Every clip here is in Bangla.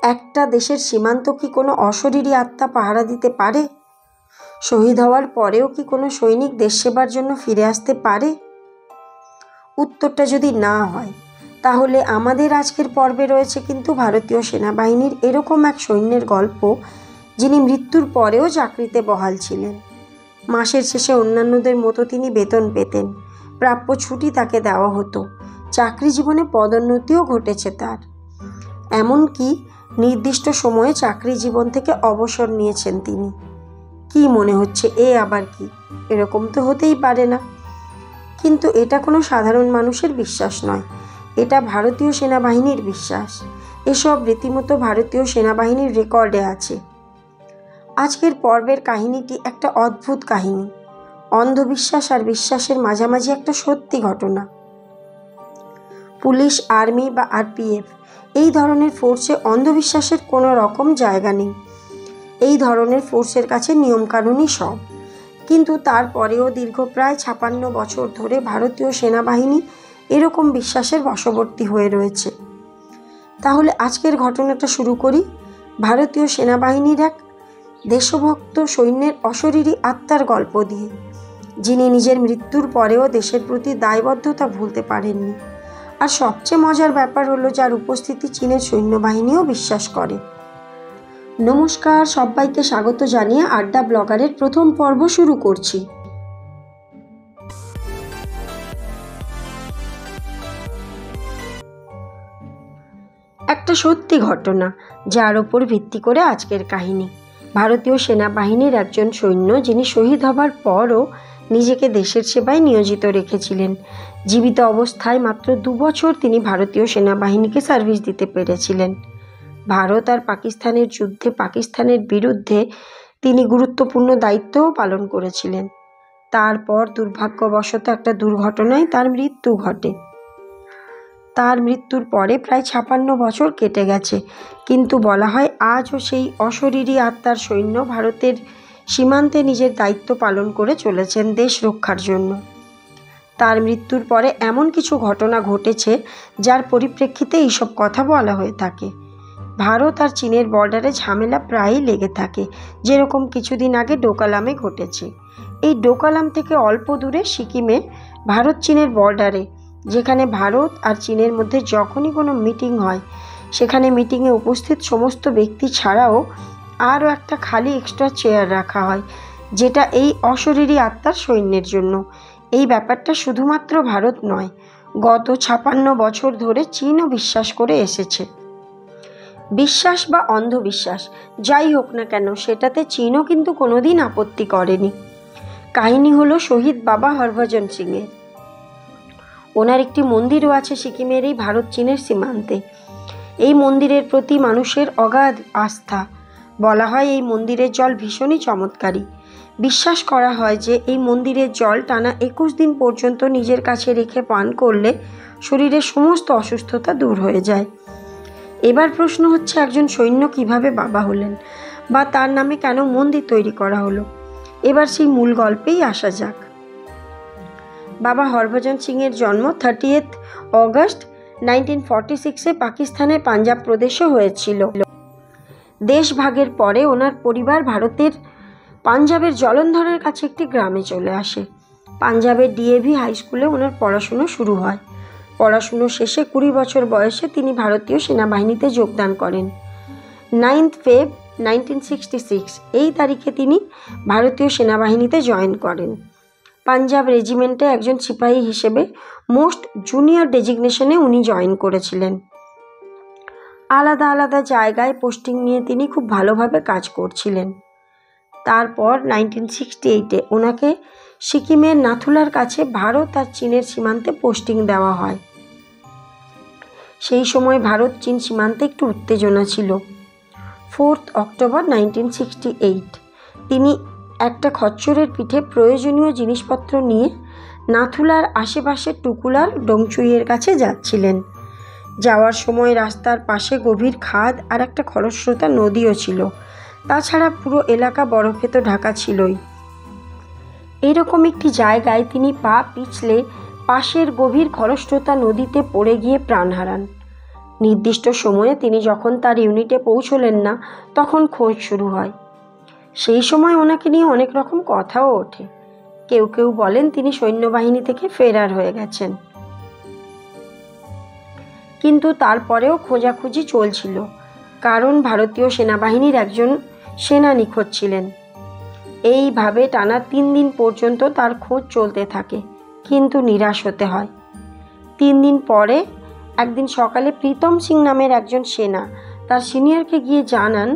একটা দেশের সীমান্ত কি কোনো অশরীরী আত্মা পাহারা দিতে পারে? শহীদ হওয়ার পরেও কি কোনো সৈনিক দেশ সেবার জন্য ফিরে আসতে পারে? উত্তরটা যদি না হয়, তাহলে আমাদের আজকের পর্বে রয়েছে কিন্তু ভারতীয় সেনাবাহিনীর এরকম এক সৈন্যের গল্প, যিনি মৃত্যুর পরেও চাকরিতে বহাল ছিলেন। মাসের শেষে অন্যান্যদের মতো তিনি বেতন পেতেন, প্রাপ্য ছুটি তাকে দেওয়া হতো, চাকরি জীবনে পদোন্নতিও ঘটেছে তার। এমনকি নির্দিষ্ট সময়ে চাকরি জীবন থেকে অবসর নিয়েছেন তিনি। কি মনে হচ্ছে, এ আবার কি? এরকম তো হতেই পারে না। কিন্তু এটা কোনো সাধারণ মানুষের বিশ্বাস নয়, এটা ভারতীয় সেনাবাহিনীর বিশ্বাস। এসব রীতিমতো ভারতীয় সেনাবাহিনীর রেকর্ডে আছে। আজকের পর্বের কাহিনীটি একটা অদ্ভুত কাহিনী, অন্ধবিশ্বাস আর বিশ্বাসের মাঝামাঝি একটা সত্যি ঘটনা। পুলিশ, আর্মি বা আরপিএফ এই ধরনের ফোর্সে অন্ধবিশ্বাসের কোনো রকম জায়গা নেই। এই ধরনের ফোর্সের কাছে নিয়মকানুনই সব। কিন্তু তারপরেও দীর্ঘ প্রায় 56 বছর ধরে ভারতীয় সেনাবাহিনী এরকম বিশ্বাসের বশবর্তী হয়ে রয়েছে। তাহলে আজকের ঘটনাটা শুরু করি ভারতীয় সেনাবাহিনীর এক দেশভক্ত সৈন্যের অশরীরী আত্মার গল্প দিয়ে, যিনি নিজের মৃত্যুর পরেও দেশের প্রতি দায়বদ্ধতা ভুলতে পারেননি। আর সবচেয়ে মজার ব্যাপার হলো, যার উপস্থিতি চীনের সৈন্যবাহিনীও বিশ্বাস করে। নমস্কার, সবাইকে স্বাগত জানিয়ে আড্ডা ব্লগারের প্রথম পর্ব শুরু করছি। একটা সত্যি ঘটনা, যার ওপর ভিত্তি করে আজকের কাহিনী। ভারতীয় সেনাবাহিনীর একজন সৈন্য, যিনি শহীদ হবার পরও নিজেকে দেশের সেবায় নিয়োজিত রেখেছিলেন। জীবিত অবস্থায় মাত্র 2 বছর তিনি ভারতীয় সেনাবাহিনীকে সার্ভিস দিতে পেরেছিলেন। ভারত আর পাকিস্তানের যুদ্ধে পাকিস্তানের বিরুদ্ধে তিনি গুরুত্বপূর্ণ দায়িত্বও পালন করেছিলেন। তারপর দুর্ভাগ্যবশত একটা দুর্ঘটনায় তার মৃত্যু ঘটে। তার মৃত্যুর পরে প্রায় 56 বছর কেটে গেছে, কিন্তু বলা হয় আজও সেই অশরীরী আত্মার সৈন্য ভারতের সীমান্তে নিজের দায়িত্ব পালন করে চলেছেন দেশ রক্ষার জন্য। তার মৃত্যুর পরে এমন কিছু ঘটনা ঘটেছে, যার পরিপ্রেক্ষিতে এইসব কথা বলা হয়ে থাকে। ভারত আর চীনের বর্ডারে ঝামেলা প্রায়ই লেগে থাকে, যেরকম কিছুদিন আগে ডোকালামে ঘটেছে। এই ডোকালাম থেকে অল্প দূরে সিকিমে ভারত চীনের বর্ডারে, যেখানে ভারত আর চীনের মধ্যে যখনই কোনো মিটিং হয়, সেখানে মিটিংয়ে উপস্থিত সমস্ত ব্যক্তি ছাড়াও আরও একটা খালি এক্সট্রা চেয়ার রাখা হয়, যেটা এই অশরীরী আত্মার সৈন্যের জন্য। এই ব্যাপারটা শুধুমাত্র ভারত নয়, গত 56 বছর ধরে চীনও বিশ্বাস করে এসেছে। বিশ্বাস বা অন্ধবিশ্বাস যাই হোক না কেন, সেটাতে চীনও কিন্তু কোনোদিন আপত্তি করেনি। কাহিনী হলো শহীদ বাবা হরভজন সিংয়ের। ওনার একটি মন্দিরও আছে সিকিমের এই ভারত চীনের সীমান্তে। এই মন্দিরের প্রতি মানুষের অগাধ আস্থা। বলা হয় এই মন্দিরের জল ভীষণই চমৎকারী। বিশ্বাস করা হয় যে এই মন্দিরের জল টানা 21 দিন পর্যন্ত নিজের কাছে রেখে পান করলে শরীরের সমস্ত অসুস্থতা দূর হয়ে যায়। এবার প্রশ্ন হচ্ছে, একজন সৈন্য কিভাবে বাবা হলেন, বা তার নামে কেন মন্দির তৈরি করা হলো? এবার সেই মূল গল্পেই আসা যাক। বাবা হরভজন সিংয়ের জন্ম 30 অগস্ট 1946-এ পাকিস্তানের পাঞ্জাব প্রদেশে হয়েছিল। দেশ ভাগের পরে ওনার পরিবার ভারতের পাঞ্জাবের জলন্ধরের কাছে একটি গ্রামে চলে আসে। পাঞ্জাবের ডিএভি হাই স্কুলে ওনার পড়াশুনো শুরু হয়। পড়াশুনো শেষে 20 বছর বয়সে তিনি ভারতীয় সেনাবাহিনীতে যোগদান করেন। 9 ফেব্রুয়ারি 1966 এই তারিখে তিনি ভারতীয় সেনাবাহিনীতে জয়েন করেন। পাঞ্জাব রেজিমেন্টে একজন সিপাহী হিসেবে মোস্ট জুনিয়র ডেজিগনেশনে উনি জয়েন করেছিলেন। আলাদা আলাদা জায়গায় পোস্টিং নিয়ে তিনি খুব ভালোভাবে কাজ করছিলেন। তারপর 1968-এ ওনাকে সিকিমের নাথুলার কাছে ভারত আর চীনের সীমান্তে পোস্টিং দেওয়া হয়। সেই সময় ভারত চীন সীমান্তে একটু উত্তেজনা ছিল। 4 অক্টোবর 1968 তিনি একটা খচ্চরের পিঠে প্রয়োজনীয় জিনিসপত্র নিয়ে নাথুলার আশেপাশের টুকুলার ডোংচুইয়ের কাছে যাচ্ছিলেন। যাওয়ার সময় রাস্তার পাশে গভীর খাদ আর একটা খরস্রোতা নদীও ছিল। তাছাড়া পুরো এলাকা বরফে তো ঢাকা ছিলই। এরকম একটি জায়গায় তিনি পা পিছলে পাশের গভীর খরস্রোতা নদীতে পড়ে গিয়ে প্রাণ হারান। নির্দিষ্ট সময়ে তিনি যখন তার ইউনিটে পৌঁছলেন না, তখন খোঁজ শুরু হয়। সেই সময় ওনাকে নিয়ে অনেক রকম কথাও ওঠে। কেউ কেউ বলেন তিনি সৈন্যবাহিনী থেকে ফেরার হয়ে গেছেন। কিন্তু তারপরেও খোঁজাখুঁজি চলছিল, কারণ ভারতীয় সেনাবাহিনীর একজন সেনা নিখোঁজ ছিলেন। এইভাবে টানা 3 দিন পর্যন্ত তার খোঁজ চলতে থাকে, কিন্তু নিরাশ হতে হয়। 3 দিন পরে একদিন সকালে প্রীতম সিং নামের একজন সেনা তার সিনিয়রকে গিয়ে জানান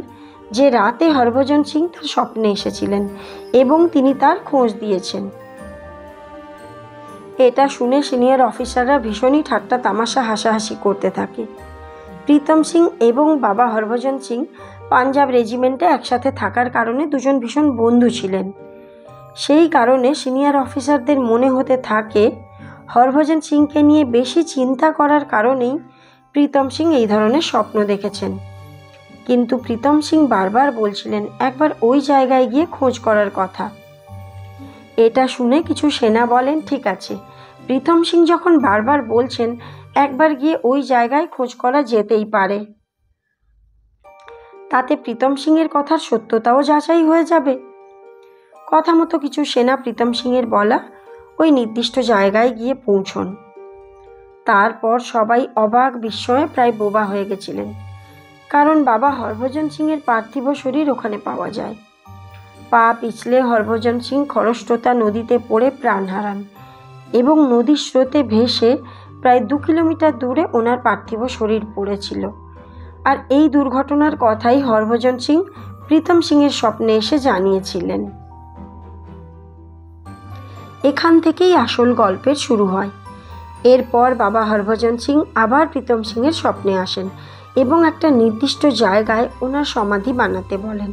যে রাতে হরভজন সিং তার স্বপ্নে এসেছিলেন এবং তিনি তার খোঁজ দিয়েছেন। এটা শুনে সিনিয়র অফিসাররা ভীষণই ঠাট্টা তামাশা হাসাহাসি করতে থাকে। প্রীতম সিং এবং বাবা হরভজন সিং পাঞ্জাব রেজিমেন্টে একসাথে থাকার কারণে দুজন ভীষণ বন্ধু ছিলেন। সেই কারণে সিনিয়র অফিসারদের মনে হতে থাকে হরভজন সিংকে নিয়ে বেশি চিন্তা করার কারণেই প্রীতম সিং এই ধরনের স্বপ্ন দেখেছেন। কিন্তু প্রীতম সিং বারবার বলছিলেন একবার ওই জায়গায় গিয়ে খোঁজ করার কথা। এটা শুনে কিছু সেনা বলেন, ঠিক আছে, প্রীতম সিং যখন বারবার বলছেন একবার গিয়ে ওই জায়গায় খোঁজ করা যেতেই পারে, তাতে প্রীতম সিংয়ের কথার সত্যতাও যাচাই হয়ে যাবে। কথা মতো কিছু সেনা প্রীতম সিংয়ের বলা ওই নির্দিষ্ট জায়গায় গিয়ে পৌঁছন। তারপর সবাই অবাক বিস্ময়ে প্রায় বোবা হয়ে গেছিলেন, কারণ বাবা হরভজন সিংয়ের পার্থিব শরীর ওখানে পাওয়া যায়। পা পিছলে হরভজন সিং খরস্রোতা নদীতে পড়ে প্রাণ হারান এবং নদীর স্রোতে ভেসে প্রায় 2 কিলোমিটার দূরে ওনার পার্থিব শরীর পড়েছিল। আর এই দুর্ঘটনার কথাই হরভজন সিং প্রীতম সিংয়ের স্বপ্নে এসে জানিয়েছিলেন। এখান থেকেই আসল গল্পের শুরু হয়। এরপর বাবা হরভজন সিং আবার প্রীতম সিংয়ের স্বপ্নে আসেন এবং একটা নির্দিষ্ট জায়গায় ওনার সমাধি বানাতে বলেন।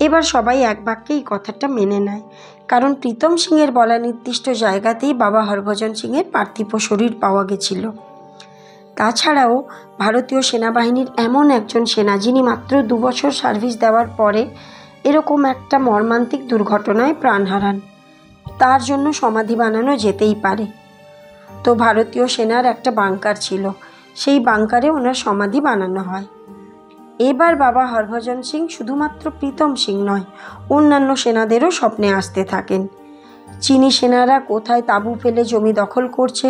এবার সবাই এক বাক্যে এই কথাটা মেনে নেয়, কারণ প্রীতম সিংয়ের বলা নির্দিষ্ট জায়গাতেই বাবা হরভজন সিংয়ের পার্থিব শরীর পাওয়া গেছিল। তাছাড়াও ভারতীয় সেনাবাহিনীর এমন একজন সেনা যিনি মাত্র 2 বছর সার্ভিস দেওয়ার পরে এরকম একটা মর্মান্তিক দুর্ঘটনায় প্রাণ হারান, তার জন্য সমাধি বানানো যেতেই পারে। তো ভারতীয় সেনার একটা বাংকার ছিল, সেই বাংকারে ওনার সমাধি বানানো হয়। এবার বাবা হরভজন সিং শুধুমাত্র প্রীতম সিং নয়, অন্যান্য সেনাদেরও স্বপ্নে আসতে থাকেন। চীনি সেনারা কোথায় তাঁবু ফেলে জমি দখল করছে,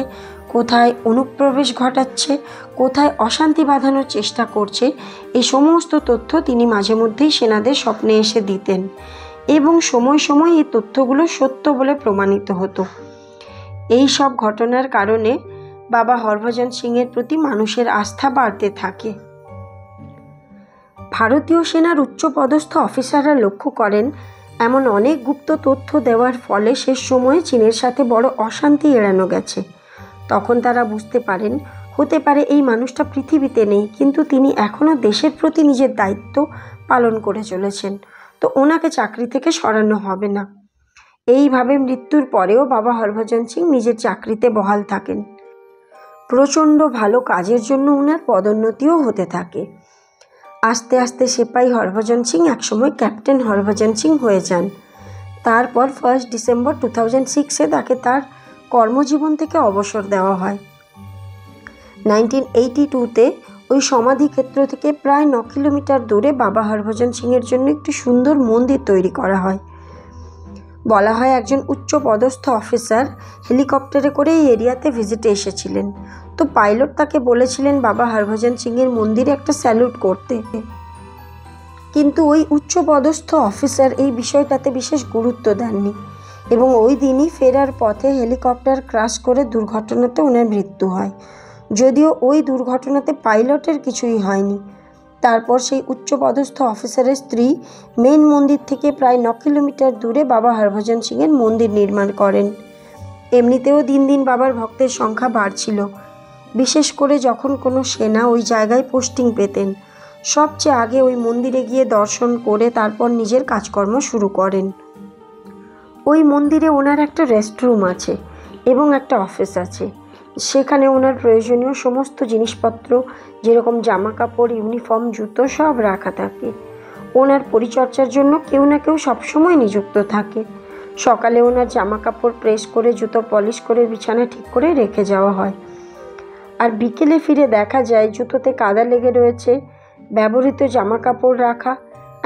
কোথায় অনুপ্রবেশ ঘটাচ্ছে, কোথায় অশান্তি বাঁধানোর চেষ্টা করছে, এই সমস্ত তথ্য তিনি মাঝে মধ্যেই সেনাদের স্বপ্নে এসে দিতেন এবং সময় সময় এই তথ্যগুলো সত্য বলে প্রমাণিত হতো। এই সব ঘটনার কারণে বাবা হরভজন সিংয়ের প্রতি মানুষের আস্থা বাড়তে থাকে। ভারতীয় সেনার উচ্চপদস্থ অফিসাররা লক্ষ্য করেন এমন অনেক গুপ্ত তথ্য দেওয়ার ফলে শেষ সময়ে চীনের সাথে বড় অশান্তি এড়ানো গেছে। তখন তারা বুঝতে পারেন হতে পারে এই মানুষটা পৃথিবীতে নেই, কিন্তু তিনি এখনও দেশের প্রতি নিজের দায়িত্ব পালন করে চলেছেন, তো ওনাকে চাকরি থেকে সরানো হবে না। এইভাবে মৃত্যুর পরেও বাবা হরভজন সিং নিজের চাকরিতে বহাল থাকেন। প্রচণ্ড ভালো কাজের জন্য ওনার পদোন্নতিও হতে থাকে। আস্তে আস্তে সিপাহী হরভজন সিং একসময় ক্যাপ্টেন হরভজন সিং হয়ে যান। তারপর 1 ডিসেম্বর 2006-এ তাকে তার কর্মজীবন থেকে অবসর দেওয়া হয়। 1982-তে ওই সমাধিক্ষেত্র থেকে প্রায় 9 কিলোমিটার দূরে বাবা হরভজন সিংয়ের জন্য একটি সুন্দর মন্দির তৈরি করা হয়। বলা হয় একজন উচ্চ পদস্থ অফিসার হেলিকপ্টারে করে এই এরিয়াতে ভিজিটে এসেছিলেন, তো পাইলট তাকে বলেছিলেন বাবা হরভজন সিংয়ের মন্দিরে একটা স্যালুট করতে, কিন্তু ওই উচ্চ পদস্থ অফিসার এই বিষয়টাতে বিশেষ গুরুত্ব দেননি এবং ওই দিনই ফেরার পথে হেলিকপ্টার ক্র্যাশ করে দুর্ঘটনাতে ওনার মৃত্যু হয়। যদিও ওই দুর্ঘটনাতে পাইলটের কিছুই হয়নি। তারপর সেই উচ্চপদস্থ অফিসারের স্ত্রী মেন মন্দির থেকে প্রায় 9 কিলোমিটার দূরে বাবা হরভজন সিংয়ের মন্দির নির্মাণ করেন। এমনিতেও দিন দিন বাবার ভক্তের সংখ্যা বাড়ছিল, বিশেষ করে যখন কোনো সেনা ওই জায়গায় পোস্টিং পেতেন। সবচেয়ে আগে ওই মন্দিরে গিয়ে দর্শন করে তারপর নিজের কাজকর্ম শুরু করেন। ওই মন্দিরে ওনার একটা রেস্টরুম আছে এবং একটা অফিস আছে। সেখানে ওনার প্রয়োজনীয় সমস্ত জিনিসপত্র, যেরকম জামা কাপড়, ইউনিফর্ম, জুতো সব রাখা থাকে। ওনার পরিচর্যার জন্য কেউ না কেউ সবসময় নিযুক্ত থাকে। সকালে ওনার জামা কাপড় প্রেস করে, জুতো পলিশ করে বিছানা ঠিক করে রেখে যাওয়া হয়। আর বিকেলে ফিরে দেখা যায় জুতোতে কাদা লেগে রয়েছে, ব্যবহৃত জামা কাপড় রাখা,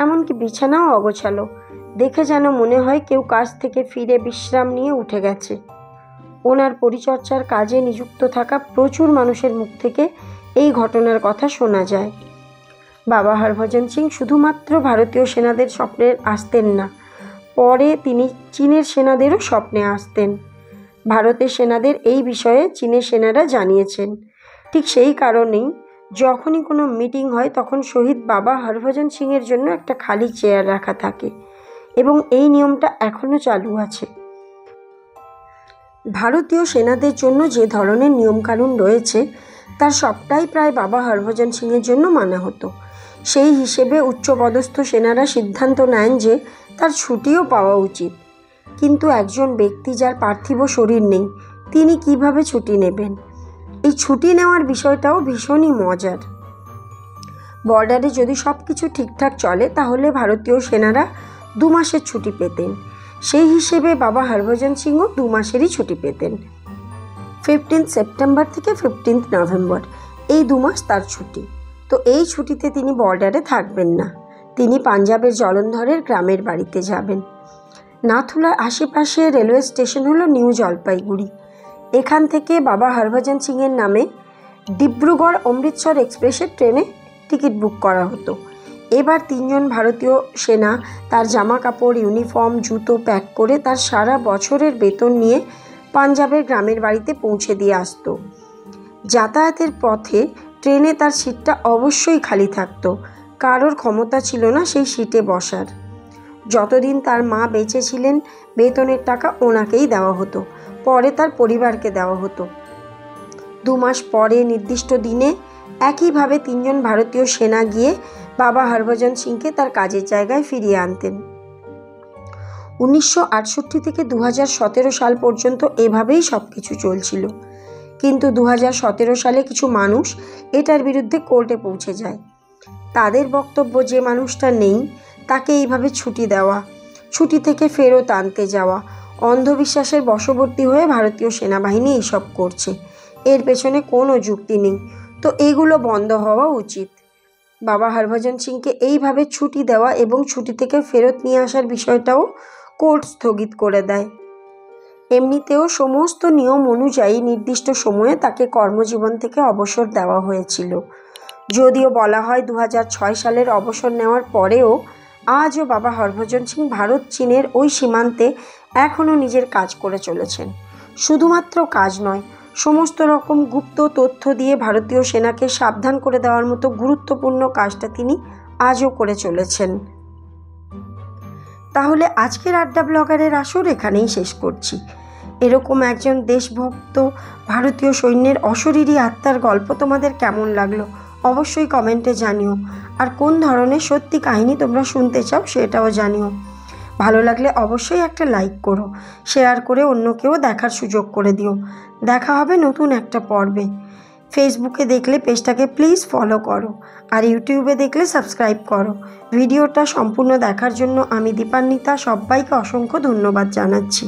এমনকি বিছানাও অগোছালো। দেখে যেন মনে হয় কেউ কাজ থেকে ফিরে বিশ্রাম নিয়ে উঠে গেছে। ওনার পরিচর্যার কাজে নিযুক্ত থাকা প্রচুর মানুষের মুখ থেকে এই ঘটনার কথা শোনা যায়। বাবা হরভজন সিং শুধুমাত্র ভারতীয় সেনাদের স্বপ্নে আসতেন না, পরে তিনি চীনের সেনাদেরও স্বপ্নে আসতেন। ভারতের সেনাদের এই বিষয়ে চীনের সেনারা জানিয়েছেন। ঠিক সেই কারণেই যখনই কোনো মিটিং হয় তখন শহীদ বাবা হরভজন সিংয়ের জন্য একটা খালি চেয়ার রাখা থাকে এবং এই নিয়মটা এখনও চালু আছে। ভারতীয় সেনাদের জন্য যে ধরনের নিয়মকানুন রয়েছে তার সবটাই প্রায় বাবা হরভজন সিংয়ের জন্য মানা হতো। সেই হিসেবে উচ্চপদস্থ সেনারা সিদ্ধান্ত নেন যে তার ছুটিও পাওয়া উচিত। কিন্তু একজন ব্যক্তি যার পার্থিব শরীর নেই, তিনি কিভাবে ছুটি নেবেন? এই ছুটি নেওয়ার বিষয়টাও ভীষণই মজার। বর্ডারে যদি সব কিছু ঠিকঠাক চলে তাহলে ভারতীয় সেনারা 2 মাসের ছুটি পেতেন। সেই হিসেবে বাবা হরভজন সিংও 2 মাসেরই ছুটি পেতেন। 15 সেপ্টেম্বর থেকে 15 নভেম্বর এই 2 মাস তার ছুটি। তো এই ছুটিতে তিনি বর্ডারে থাকবেন না, তিনি পাঞ্জাবের জলন্ধরের গ্রামের বাড়িতে যাবেন। নাথুলার আশেপাশে রেলওয়ে স্টেশন হলো নিউ জলপাইগুড়ি। এখান থেকে বাবা হরভজন সিংয়ের নামে ডিব্রুগড় অমৃতসর এক্সপ্রেসের ট্রেনে টিকিট বুক করা হতো। এবার 3 জন ভারতীয় সেনা তার জামা কাপড়, ইউনিফর্ম, জুতো প্যাক করে তার সারা বছরের বেতন নিয়ে পাঞ্জাবের গ্রামের বাড়িতে পৌঁছে দিয়ে আসত। যাতায়াতের পথে ট্রেনে তার সিটটা অবশ্যই খালি থাকতো, কারোর ক্ষমতা ছিল না সেই সিটে বসার। যতদিন তার মা বেঁচে ছিলেন বেতনের টাকা ওনাকেই দেওয়া হতো, পরে তার পরিবারকে দেওয়া হতো। 2 মাস পরে নির্দিষ্ট দিনে একইভাবে 3 জন ভারতীয় সেনা গিয়ে বাবা হরভজন সিংকে তার কাজের জায়গায় ফিরিয়ে আনতেন। 1968 থেকে 2017 সাল পর্যন্ত এভাবেই সব কিছু চলছিল। কিন্তু 2017 সালে কিছু মানুষ এটার বিরুদ্ধে কোর্টে পৌঁছে যায়। তাদের বক্তব্য যে মানুষটা নেই তাকে এইভাবে ছুটি দেওয়া, ছুটি থেকে ফেরত আনতে যাওয়া, অন্ধবিশ্বাসের বশবর্তী হয়ে ভারতীয় সেনাবাহিনী এসব করছে, এর পেছনে কোনো যুক্তি নেই। তো এগুলো বন্ধ হওয়া উচিত। বাবা হরভজন সিংকে এইভাবে ছুটি দেওয়া এবং ছুটি থেকে ফেরত নিয়ে আসার বিষয়টাও কোর্ট স্থগিত করে দেয়। এমনিতেও সমস্ত নিয়ম অনুযায়ী নির্দিষ্ট সময়ে তাকে কর্মজীবন থেকে অবসর দেওয়া হয়েছিল। যদিও বলা হয় 2006 সালের অবসর নেওয়ার পরেও আজও বাবা হরভজন সিং ভারত চীনের ওই সীমান্তে এখনও নিজের কাজ করে চলেছেন। শুধুমাত্র কাজ নয়, সমস্ত রকম গুপ্ত তথ্য দিয়ে ভারতীয় সেনাকে সাবধান করে দেওয়ার মতো গুরুত্বপূর্ণ কাজটা তিনি আজও করে চলেছেন। তাহলে আজকের আড্ডা ব্লগারের আসর এখানেই শেষ করছি। এরকম একজন দেশভক্ত ভারতীয় সৈন্যের অশরীরী আত্মার গল্প তোমাদের কেমন লাগলো অবশ্যই কমেন্টে জানিও। আর কোন ধরনের সত্যি কাহিনী তোমরা শুনতে চাও সেটাও জানিও। ভালো লাগলে অবশ্যই একটা লাইক করো, শেয়ার করে অন্যকেও দেখার সুযোগ করে দিও। দেখা হবে নতুন একটা পর্বে। ফেসবুকে দেখলে পেজটাকে প্লিজ ফলো করো, আর ইউটিউবে দেখলে সাবস্ক্রাইব করো। ভিডিওটা সম্পূর্ণ দেখার জন্য আমি দীপান্বিতা সবাইকে অসংখ্য ধন্যবাদ জানাচ্ছি।